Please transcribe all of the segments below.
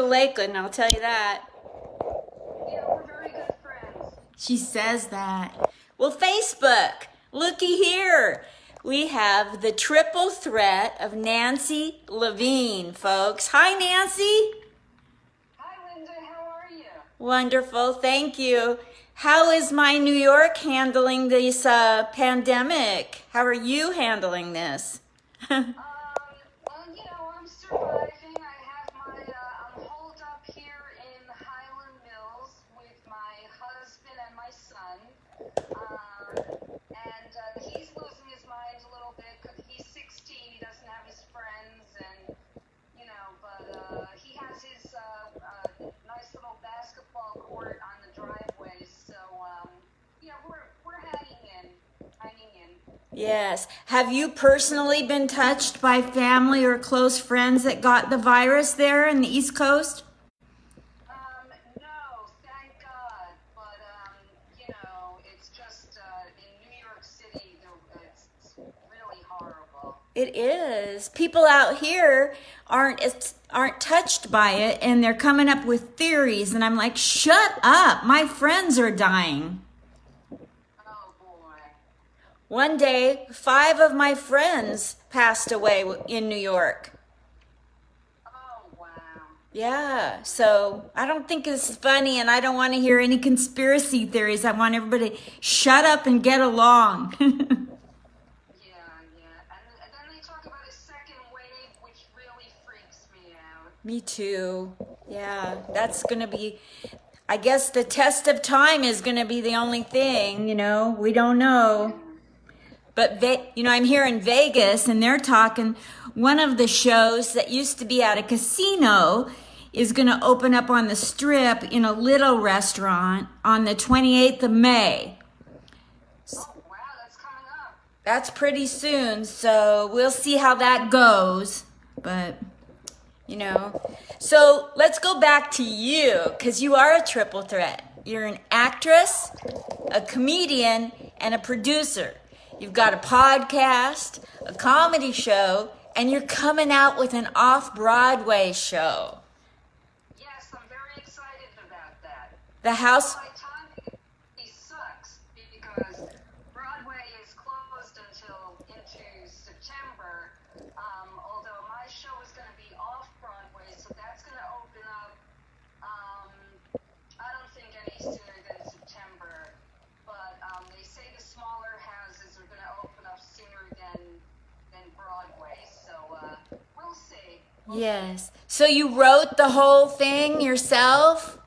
Lakeland, I'll tell you that. Yeah, we're very good friends. She says that. Well, Facebook, looky here. We have the triple threat of Nancy Levine, folks. Hi, Nancy. Hi, Linda. How are you? Wonderful, thank you. How is my New York handling this pandemic? How are you handling this? Well, I'm surviving. I have I'm holed up here in Highland Mills with my husband and my son. And he's losing his mind a little bit because he's 16. He doesn't have his friends, and but he has his nice little basketball court on the driveway. So we're hanging in. Yes. Have you personally been touched by family or close friends that got the virus there in the East Coast? No, thank God. But it's just in New York City, it's really horrible. It is. People out here aren't touched by it, and they're coming up with theories, and I'm like, shut up. My friends are dying. Oh boy. One day, 5 of my friends passed away in New York. Oh wow. Yeah, so I don't think it's funny, and I don't want to hear any conspiracy theories. I want everybody to shut up and get along. Yeah. And then they talk about a second wave, which really freaks me out. Me too. Yeah, that's going to be, I guess the test of time is going to be the only thing, we don't know. But, I'm here in Vegas and they're talking, one of the shows that used to be at a casino is going to open up on the Strip in a little restaurant on the 28th of May. Oh wow, that's coming up. That's pretty soon, so we'll see how that goes. But, so let's go back to you, because you are a triple threat. You're an actress, a comedian, and a producer. You've got a podcast, a comedy show, and you're coming out with an off-Broadway show. Yes, I'm very excited about that. The house... My timing sucks because Broadway is closed into September. Although my show is going to be off Broadway, so that's going to open up. I don't think any sooner than September, but they say the smaller houses are going to open up sooner than Broadway. So we'll see. Yes. So you wrote the whole thing yourself?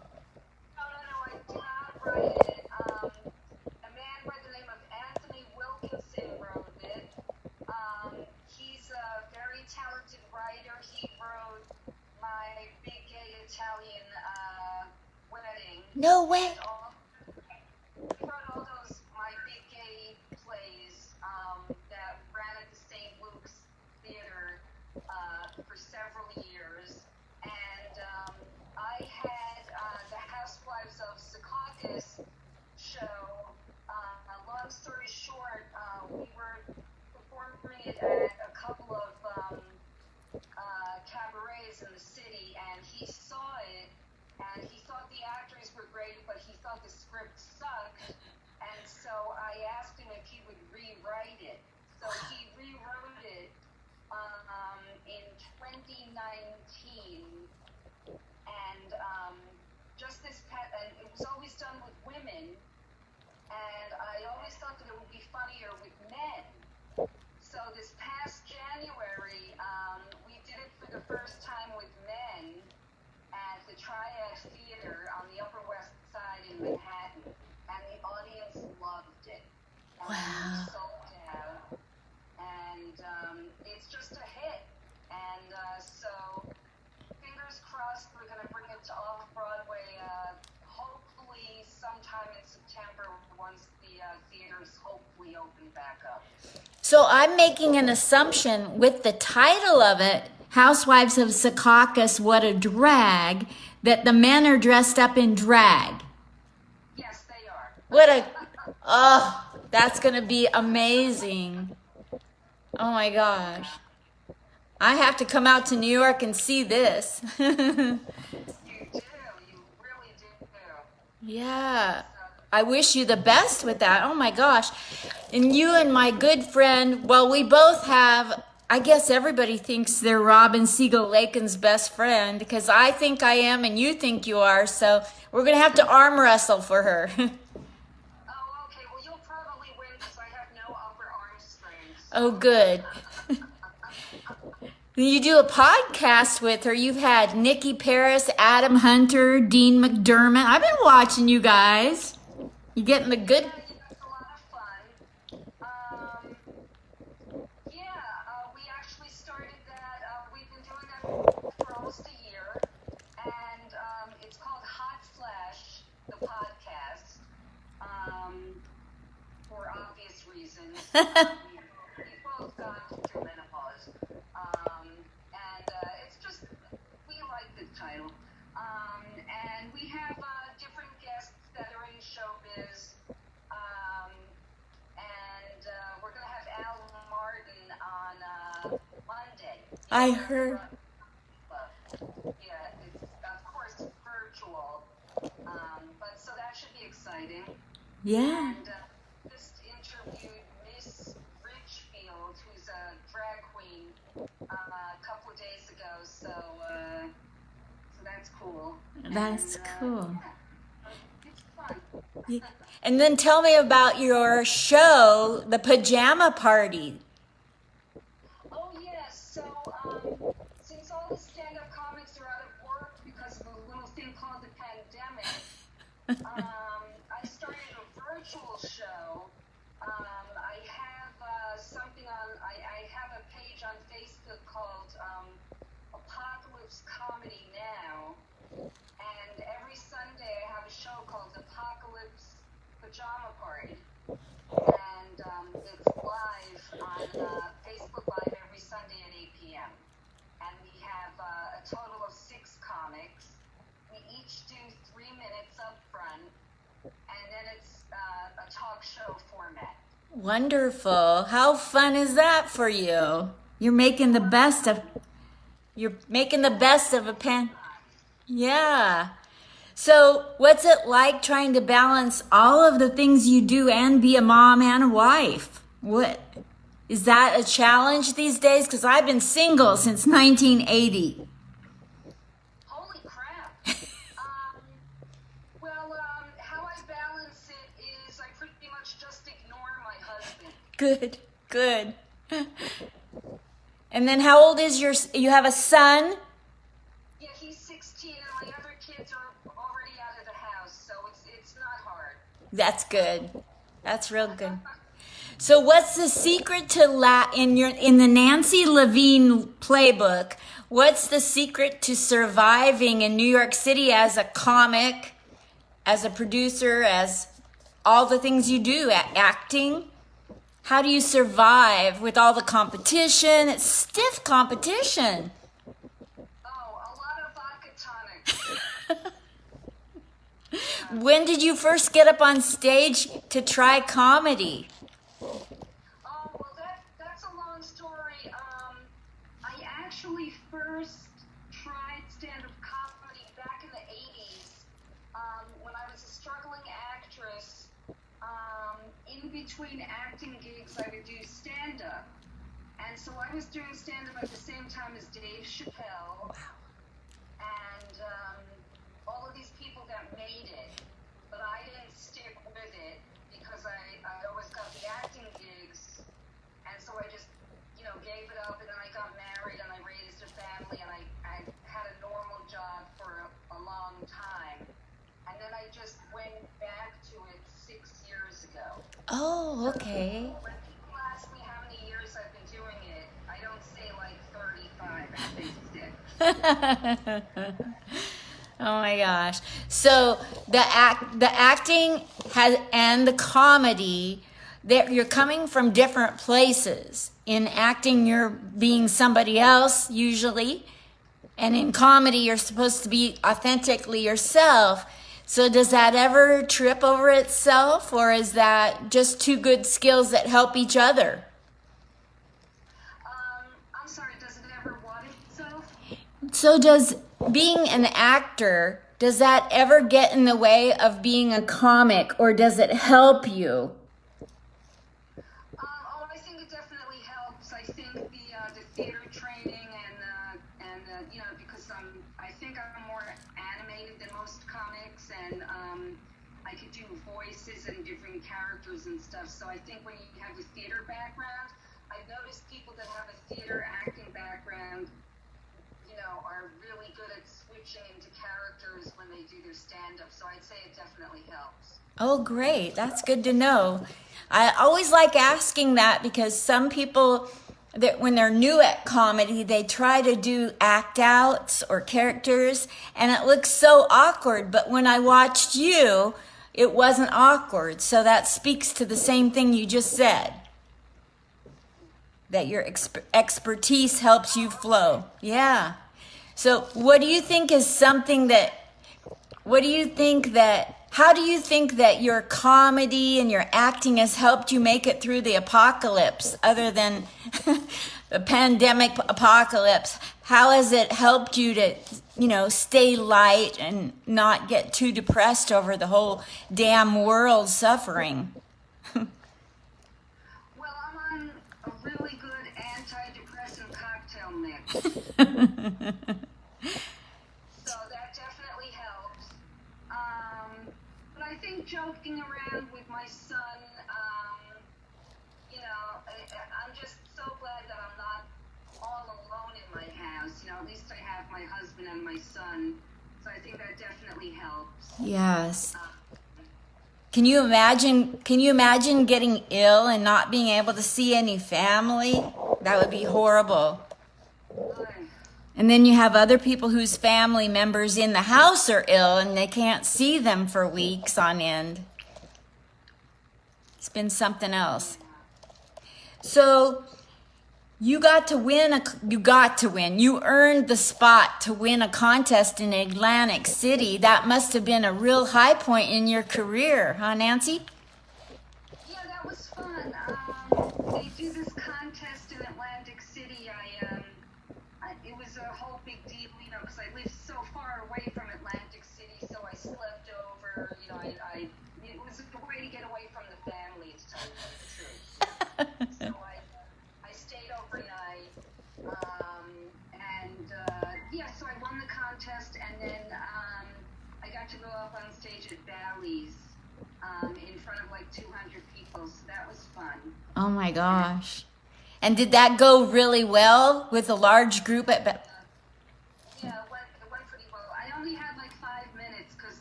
No, I did not write it. A man by the name of Anthony Wilkinson wrote it. He's a very talented writer. He wrote My Big Gay Italian Wedding. No way. He wrote all those My Big Gay plays that ran at the St. Luke's Theater for several years. And I had the Housewives of Secaucus show. Long story short, we were performing it at a couple of cabarets in the city, and he saw it, and he thought the actors were great, but he thought the script sucked, and so I asked him if he would rewrite it. So he rewrote it in 2019, and just this past, and it was always done with women, and I always thought that it would be funnier with men. So this past January, we did it for the first time with men at the Triad Theater on the Upper West Side in Manhattan, and the audience loved it. And Wow. we sold out, and it's just a hit. And so, fingers crossed, we're going to bring it to off-Broadway, hopefully sometime in September once the theaters hopefully open back up. So I'm making an assumption with the title of it, Housewives of Secaucus, What a Drag, that the men are dressed up in drag. Yes, they are. That's going to be amazing. Oh my gosh. I have to come out to New York and see this. You do. You really do. Yeah. I wish you the best with that. Oh my gosh. And you and my good friend, well, we both have, I guess everybody thinks they're Robin Siegel-Lakin's best friend because I think I am and you think you are. So we're going to have to arm wrestle for her. Oh, okay. Well, you'll probably win because I have no upper arm strength. Oh, good. You do a podcast with her. You've had Nikki Paris, Adam Hunter, Dean McDermott. I've been watching you guys. You getting the good... Yeah, it's a lot of fun. We actually started that. We've been doing that for almost a year, and it's called Hot Flash, the podcast, for obvious reasons. We've both gone through menopause, and it's just we like the title, and we have different guests that are in showbiz. We're going to have Al Martin on Monday. I heard. Yeah, it's of course virtual, but so that should be exciting. Yeah. And just interviewed Miss Richfield, who's a drag queen, a couple of days ago. So that's cool. That's cool. Yeah, it's fun. Yeah. And then tell me about your show, The Pajama Party. Oh yes, so since all the stand-up comics are out of work because of a little thing called the pandemic, I started a virtual show. I have something on. I have a page on Facebook called Apocalypse Comedy Now, and every Sunday I have a show called Apocalypse Pajama Party, and it's live on Facebook Live every Sunday at 8 p.m. And we have a total of 6 comics. We each do 3 minutes up front, and then it's a talk show format. Wonderful. How fun is that for you? You're making the best of a pan. Yeah. So what's it like trying to balance all of the things you do and be a mom and a wife? What is that a challenge these days? Because I've been single since 1980. Holy crap. How I balance it is I pretty much just ignore my husband. Good, good. And then how old is you have a son? Yeah, he's 16 and my other kids are already out of the house, so it's not hard. That's good. That's real good. So what's the secret to in the Nancy Levine playbook? What's the secret to surviving in New York City as a comic, as a producer, as all the things you do, acting? How do you survive with all the competition? It's stiff competition. Oh, a lot of vodka tonic. When did you first get up on stage to try comedy? Oh, well, that's a long story. I actually first tried stand-up comedy back in the 80s when I was a struggling actress. In between acting gigs, I would do stand-up. And so I was doing stand-up at the same time as Dave Chappelle. Wow. And all of these people that made it. But I didn't stick with it because I always got the acting gigs. And so I just, gave it up. And then I got married and I raised a family and I had a normal job for a long time. And then I just went back to it 6 years ago. Oh, okay. When people ask me how many years I've been doing it, I don't say like 35, I say 6. Oh my gosh. So the acting and the comedy, you're coming from different places. In acting, you're being somebody else usually, and in comedy, you're supposed to be authentically yourself. So does that ever trip over itself, or is that just two good skills that help each other? I'm sorry, does it ever So does being an actor, does that ever get in the way of being a comic, or does it help you? I think it definitely helps. I think the theater training and because I think I'm more animated than most comics, and I could do voices and different characters and stuff. So I think when you have a theater background, I've noticed people that have a theater acting background, are really good at switching into characters when they do their stand-up. So I'd say it definitely helps. Oh, great. That's good to know. I always like asking that because some people, that when they're new at comedy, they try to do act outs or characters, and it looks so awkward. But when I watched you, it wasn't awkward. So that speaks to the same thing you just said, that your expertise helps you flow. Yeah. So how do you think that your comedy and your acting has helped you make it through the apocalypse, other than the pandemic apocalypse? How has it helped you to, stay light and not get too depressed over the whole damn world suffering? Well, I'm on a really good antidepressant cocktail mix. So that definitely helps. But I think joking around with my son, I'm just so glad that I'm not all alone in my house. At least I have my husband and my son. So I think that definitely helps. Yes. Can you imagine getting ill and not being able to see any family? That would be horrible. And then you have other people whose family members in the house are ill and they can't see them for weeks on end. It's been something else. So you earned the spot to win a contest in Atlantic City. That must have been a real high point in your career, huh, Nancy? Yeah, that was fun. They do this contest in Atlantic City. It was a whole big deal, because I live so far away from Atlantic City, so I slept over. It was a way to get away from the family, to tell you the truth. So I stayed overnight, so I won the contest, and then I got to go up on stage at Bally's in front of like 200 people, so that was fun. Oh my gosh. And did that go really well with a large group at Yeah, it went pretty well. I only had like 5 minutes because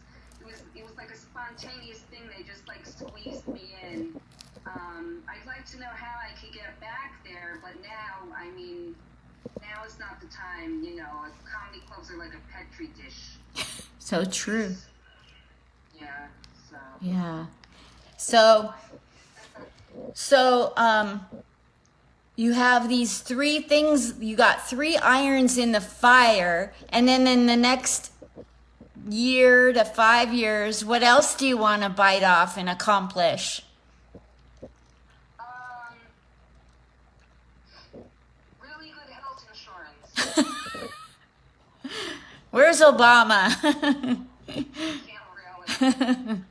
it was like a spontaneous thing. They just like squeezed me in. I'd like to know how I could get back there, but now is not the time. Comedy clubs are like a petri dish. So true. Yeah. So. Yeah. So you have these 3 things, you got 3 irons in the fire, and then in the next year to 5 years, what else do you want to bite off and accomplish? Really good health insurance. Where's Obama? Can't really.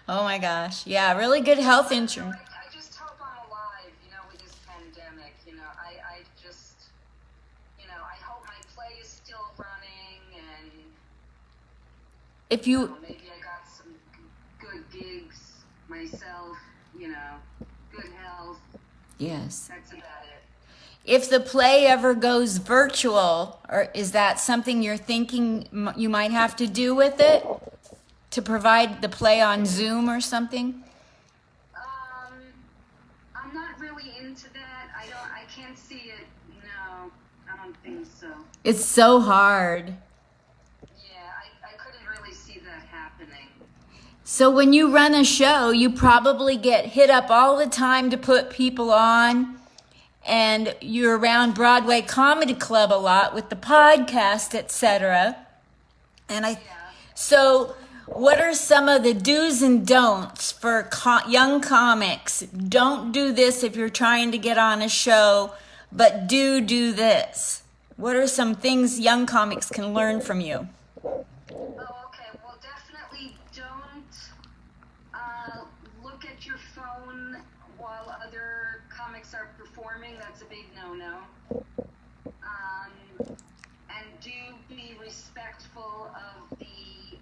Oh my gosh. Yeah, really good health insurance. I just hope I'm alive, with this pandemic. I just, I hope my play is still running, and If you maybe I got some good gigs myself, good health. Yes. That's about it. If the play ever goes virtual, or is that something you're thinking you might have to do with it? To provide the play on Zoom or something? I'm not really into that. I can't see it. No, I don't think so. It's so hard. Yeah, I couldn't really see that happening. So when you run a show, you probably get hit up all the time to put people on, and you're around Broadway Comedy Club a lot with the podcast, etc. So what are some of the do's and don'ts for young comics? Don't do this if you're trying to get on a show, but do this. What are some things young comics can learn from you? Oh, okay. Well, definitely don't look at your phone while other comics are performing. That's a big no-no. And do be respectful of the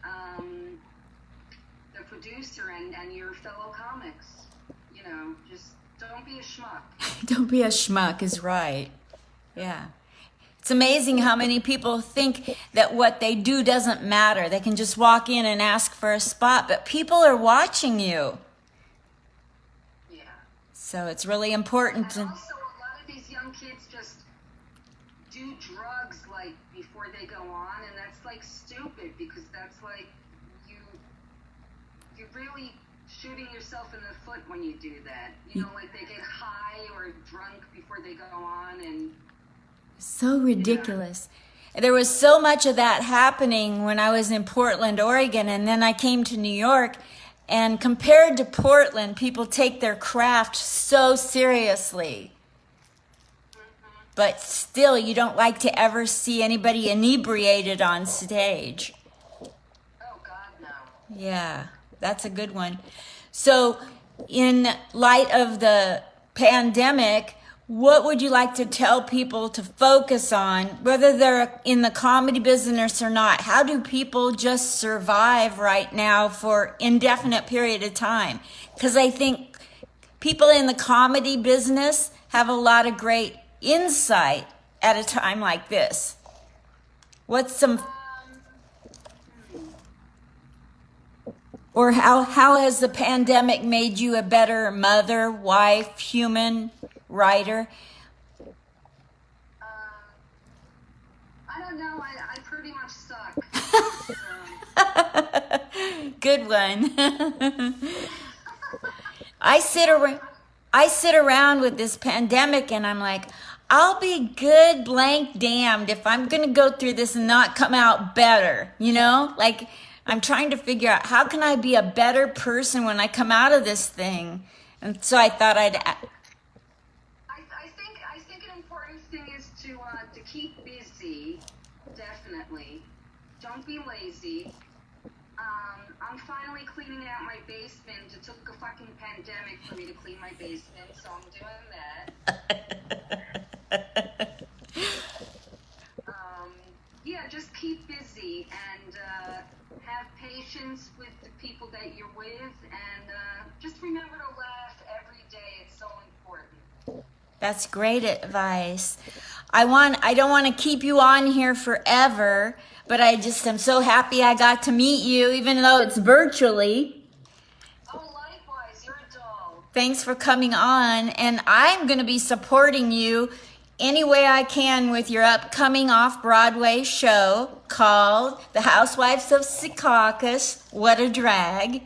producer and your fellow comics. You know, just don't be a schmuck. Don't be a schmuck is right. Yeah. It's amazing how many people think that what they do doesn't matter. They can just walk in and ask for a spot, but people are watching you. Yeah. So it's really important And to... also, a lot of these young kids just do drugs like before they go on, and that's like stupid because that's like you're really shooting yourself in the foot when you do that. You know, like they get high or drunk before they go on, and So ridiculous. There was so much of that happening when I was in Portland, Oregon, and then I came to New York. And compared to Portland, people take their craft so seriously. But still, you don't like to ever see anybody inebriated on stage. oh God, no. Yeah, that's a good one. So, in light of the pandemic, what would you like to tell people to focus on, whether they're in the comedy business or not? How do people just survive right now for indefinite period of time? Because I think people in the comedy business have a lot of great insight at a time like this. What's some... Or how has the pandemic made you a better mother, wife, human, writer? I don't know. I pretty much suck. Good one. I sit around with this pandemic and I'm like, I'll be good blank damned if I'm going to go through this and not come out better, you know? Like, I'm trying to figure out how can I be a better person when I come out of this thing. And so I thought I think an important thing is to keep busy. Definitely, don't be lazy. I'm finally cleaning out my basement. It took a fucking pandemic for me to clean my basement, so I'm doing that. Yeah, just keep busy and have patience with the people that you're with, and just remember to laugh every day. It's so important. That's great advice. I don't want to keep you on here forever, but I just am so happy I got to meet you, even though it's virtually. Oh, likewise, you're a doll. Thanks for coming on, and I'm going to be supporting you any way I can with your upcoming off-Broadway show called The Housewives of Secaucus. What a drag.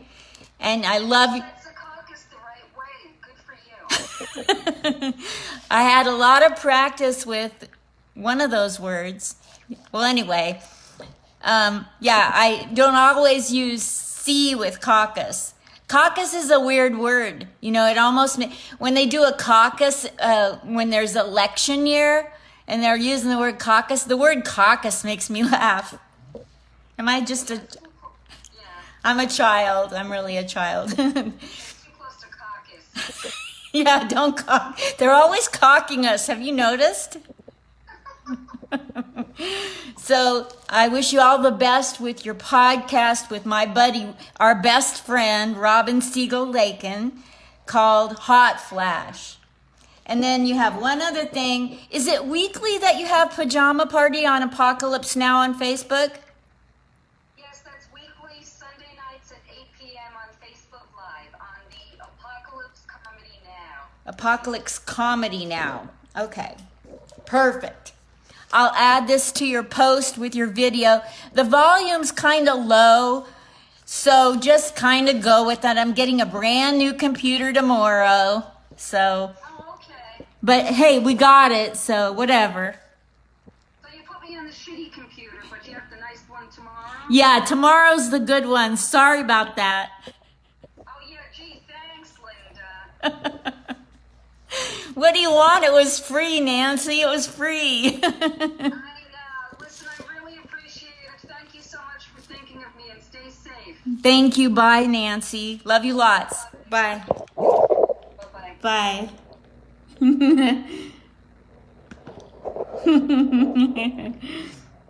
And I love you. That's Secaucus the right way. Good for you. I had a lot of practice with one of those words. Well, anyway, I don't always use C with caucus. Caucus is a weird word. You know, it almost, when they do a caucus, when there's election year and they're using the word caucus makes me laugh. Am I just Yeah. I'm a child. I'm really a child. Too close to caucus. Yeah, don't cock. They're always cocking us. Have you noticed? So I wish you all the best with your podcast with my buddy, our best friend, Robin Siegel-Lakin, called Hot Flash. And then you have one other thing. Is it weekly that you have Pajama Party on Apocalypse Now on Facebook? Yes, that's weekly, Sunday nights at 8 p.m. on Facebook Live on the Apocalypse Comedy Now. Apocalypse Comedy Now. Okay, perfect. I'll add this to your post with your video. The volume's kind of low, so just kind of go with that. I'm getting a brand new computer tomorrow, so. Oh, okay. But hey, we got it, so whatever. So you put me on the shitty computer, but you have the nice one tomorrow? Yeah, tomorrow's the good one. Sorry about that. Oh, yeah, gee, thanks, Linda. What do you want? It was free, Nancy. It was free. I listen, I really appreciate it. Thank you so much for thinking of me, and stay safe. Thank you. Bye, Nancy. Love you lots. Bye. Bye-bye. Bye.